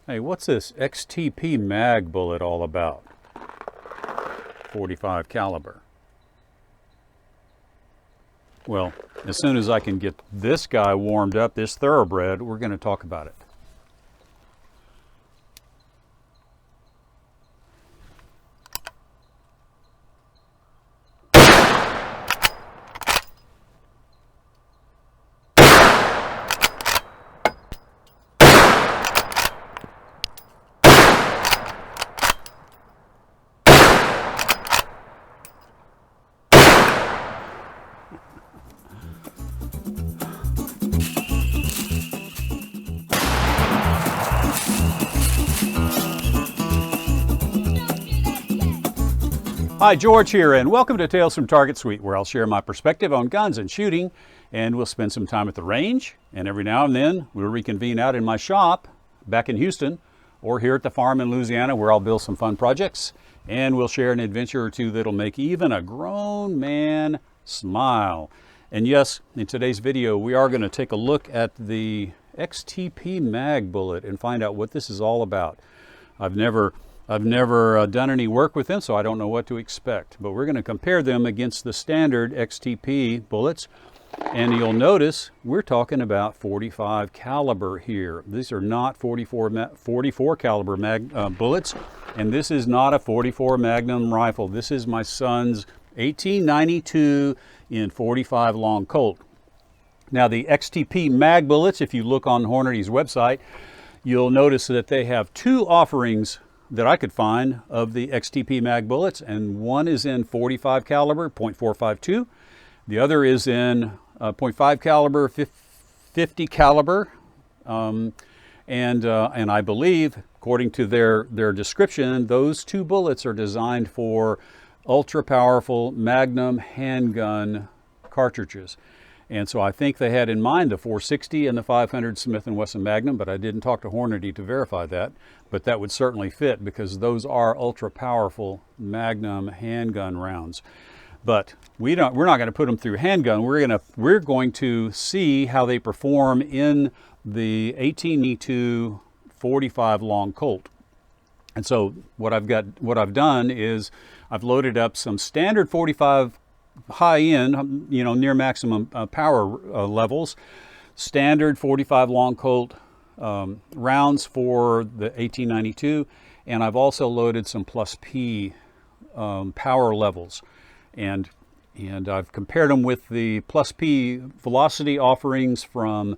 Hey, what's this XTP MAG bullet all about? 45 caliber. Well, as soon as I can get this guy warmed up, this thoroughbred, we're going to talk about it. Hi, George here, and welcome to Tales from Target Suite, where I'll share my perspective on guns and shooting, and we'll spend some time at the range, and every now and then we'll reconvene out in my shop back in Houston, or here at the farm in Louisiana, where I'll build some fun projects, and we'll share an adventure or two that'll make even a grown man smile. And yes, in today's video, we are going to take a look at the XTP MAG bullet and find out what this is all about. I've never done any work with them, so I don't know what to expect. But we're going to compare them against the standard XTP bullets. And you'll notice we're talking about 45 caliber here. These are not 44 caliber bullets. And this is not a 44 Magnum rifle. This is my son's 1892 in 45 long Colt. Now the XTP MAG bullets, if you look on Hornady's website, you'll notice that they have two offerings that I could find of the XTP MAG bullets, and one is in 45 caliber, .452. The other is in .5 caliber, 50 caliber, and I believe, according to their description, those two bullets are designed for ultra powerful Magnum handgun cartridges. And so I think they had in mind the 460 and the 500 Smith & Wesson Magnum, but I didn't talk to Hornady to verify that. But that would certainly fit because those are ultra powerful Magnum handgun rounds. But we're not going to put them through handgun. We're going to see how they perform in the 1892 45 long Colt. And so what I've done is I've loaded up some standard 45 high-end, near maximum power levels, standard 45 long Colt rounds for the 1892, and I've also loaded some plus P power levels, and I've compared them with the plus P velocity offerings from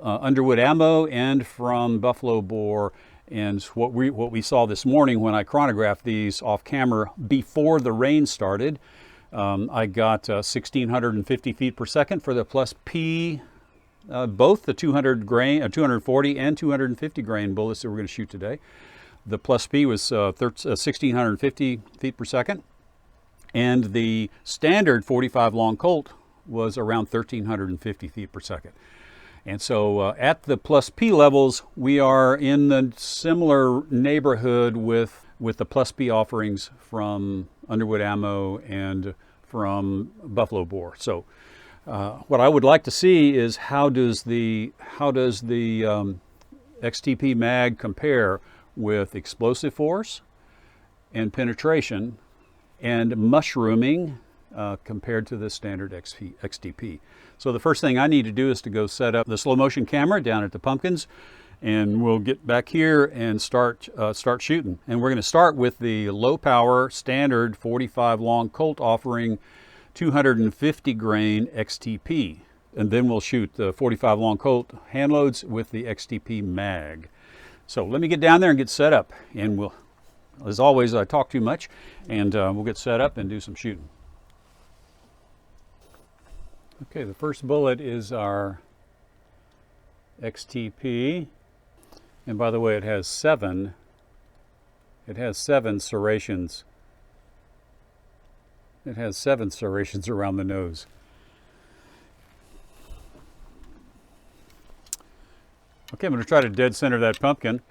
Underwood Ammo and from Buffalo Bore. And what we saw this morning when I chronographed these off camera before the rain started, I got 1,650 feet per second for the plus P, both the 240 and 250 grain bullets that we're going to shoot today. The plus P was 1,650 feet per second, and the standard 45 long Colt was around 1,350 feet per second. And so at the plus P levels, we are in the similar neighborhood with the plus P offerings from Underwood Ammo and from Buffalo Bore. So what I would like to see is how does the XTP MAG compare with explosive force and penetration and mushrooming compared to the standard XTP. So the first thing I need to do is to go set up the slow motion camera down at the pumpkins, and we'll get back here and start shooting. And we're going to start with the low power standard 45 long Colt offering 250 grain XTP. And then we'll shoot the 45 long Colt hand loads with the XTP MAG. So let me get down there and get set up. And we'll, as always, I talk too much, and we'll get set up and do some shooting. Okay, the first bullet is our XTP. And by the way, it has seven serrations. It has 7 serrations around the nose. Okay, I'm going to try to dead center that pumpkin.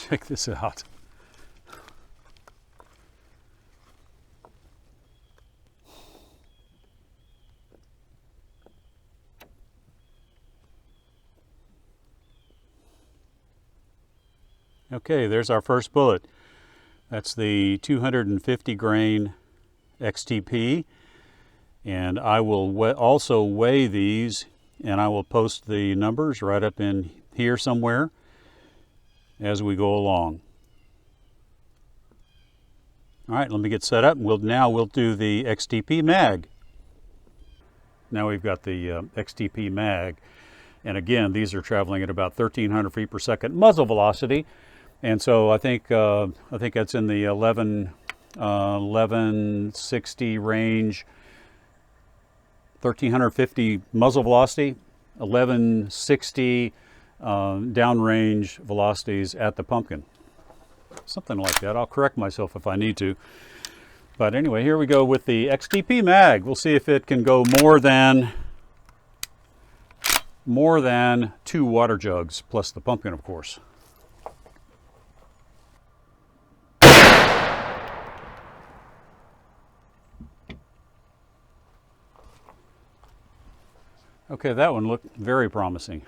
Check this out. Okay, there's our first bullet. That's the 250 grain XTP, and I will also weigh these, and I will post the numbers right up in here somewhere as we go along. All right, let me get set up. Now we'll do the XTP MAG. Now we've got the XTP MAG, and again, these are traveling at about 1,300 feet per second muzzle velocity. And so I think that's in the 1160 range, 1350 muzzle velocity, 1160 downrange velocities at the pumpkin. Something like that. I'll correct myself if I need to. But anyway, here we go with the XTP MAG. We'll see if it can go more than 2 water jugs, plus the pumpkin, of course. Okay, that one looked very promising.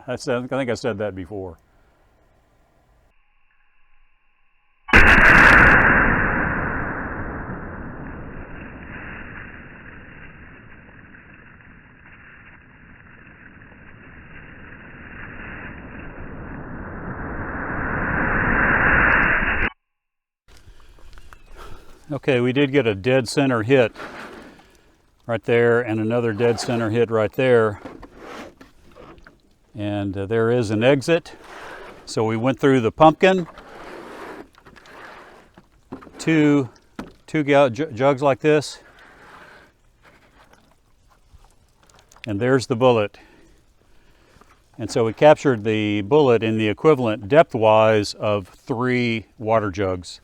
I think I said that before. Okay, we did get a dead center hit right there, and another dead center hit right there. And there is an exit. So we went through the pumpkin, two jugs like this, and there's the bullet. And so we captured the bullet in the equivalent depth-wise of 3 water jugs.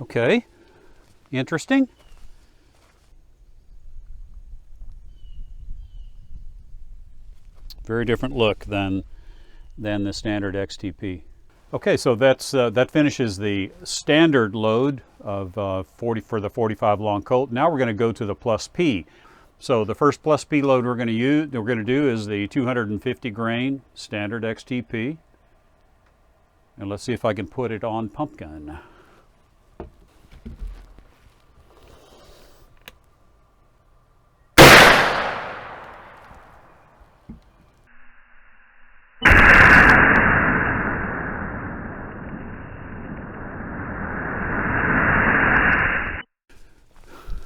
Okay, interesting. Very different look than the standard XTP. Okay, so that finishes the standard load of 40 for the 45 long Colt. Now we're going to go to the Plus P. So the first Plus P load we're going to do is the 250 grain standard XTP. And let's see if I can put it on pumpkin.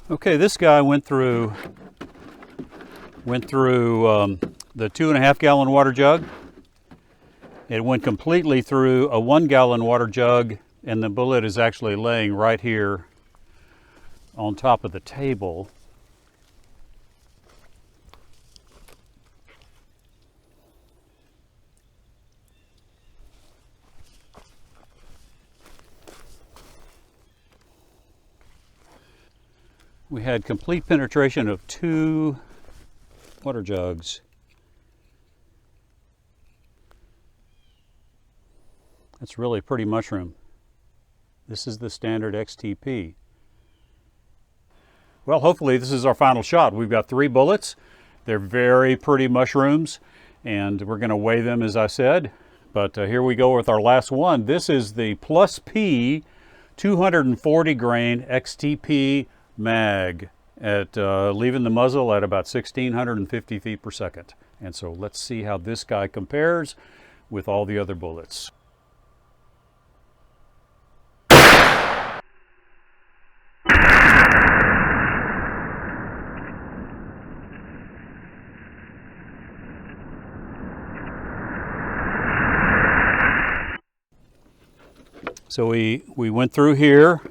Okay, this guy went through the 2.5 gallon water jug. It went completely through a 1 gallon water jug, and the bullet is actually laying right here on top of the table. We had complete penetration of 2 water jugs. That's really a pretty mushroom. This is the standard XTP. Well, hopefully this is our final shot. We've got 3 bullets. They're very pretty mushrooms, and we're going to weigh them, as I said. But here we go with our last one. This is the Plus P 240 grain XTP MAG at leaving the muzzle at about 1,650 feet per second. And so let's see how this guy compares with all the other bullets. So we went through here.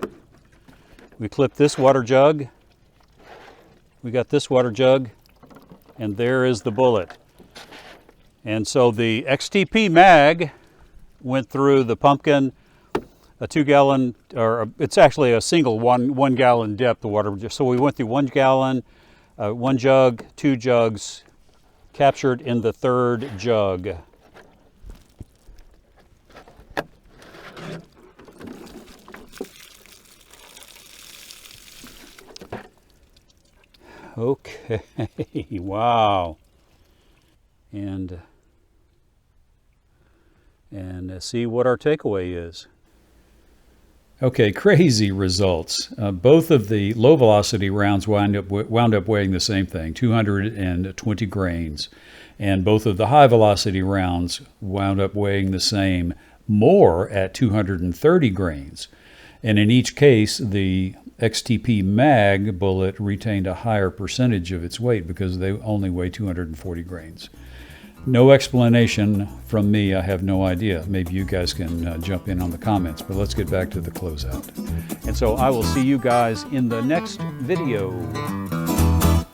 We clipped this water jug we got this water jug, and there is the bullet. And so the XTP MAG went through the pumpkin, a 2 gallon, or it's actually a single 1 gallon depth of water. So we went through 1 gallon, 1 jug, 2 jugs, captured in the 3rd jug. Okay, wow. And see what our takeaway is. Okay, crazy results. Both of the low velocity rounds wound up weighing the same thing, 220 grains. And both of the high velocity rounds wound up weighing the same, more at 230 grains. And in each case, the XTP MAG bullet retained a higher percentage of its weight because they only weigh 240 grains. No explanation from me. I have no idea. Maybe you guys can jump in on the comments, but let's get back to the closeout. And so I will see you guys in the next video.